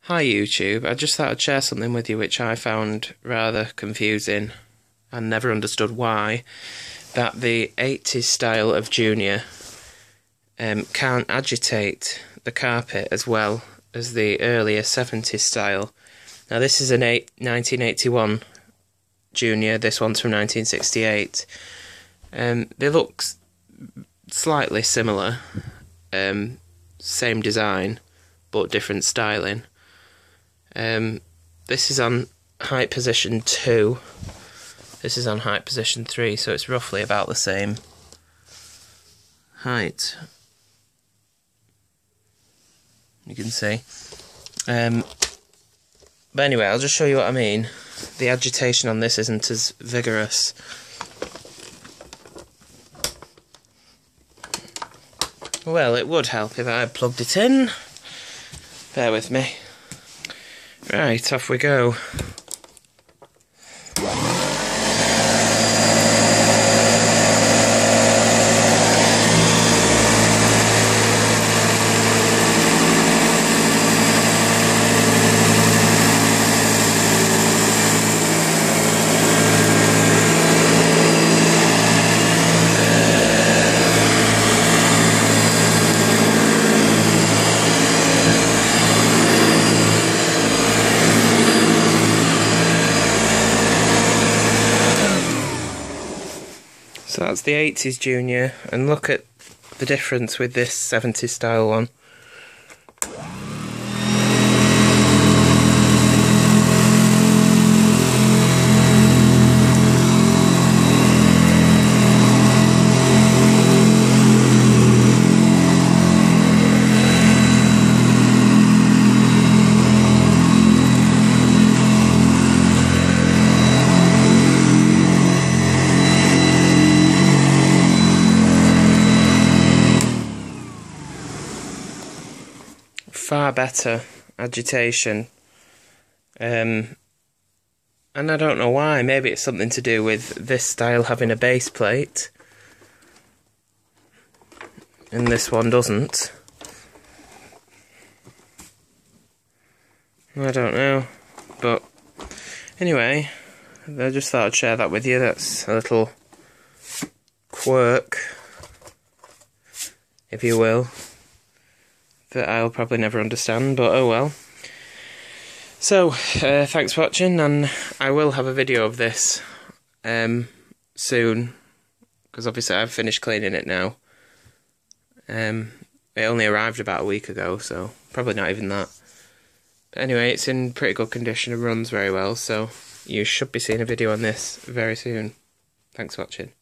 Hi YouTube, I just thought I'd share something with you which I found rather confusing and never understood why, that the 80s style of Junior can't agitate the carpet as well as the earlier 70s style. Now this is an 1981 Junior, this one's from 1968. They look slightly similar, same design but different styling. This is on height position 2, this is on height position 3, so it's roughly about the same height, you can see. But anyway, I'll just show you what I mean. The agitation on this isn't as vigorous. Well, it would help if I plugged it in. Bear with me. Right, off we go. So that's the 80s Junior, and look at the difference with this 70s style one. Far better agitation, and I don't know why. Maybe it's something to do with this style having a base plate and this one doesn't. I don't know, but anyway, I just thought I'd share that with you. That's a little quirk, if you will, that I'll probably never understand, but oh well. So, thanks for watching, and I will have a video of this soon, because obviously I've finished cleaning it now. It only arrived about a week ago, so probably not even that. But anyway, it's in pretty good condition and runs very well, so you should be seeing a video on this very soon. Thanks for watching.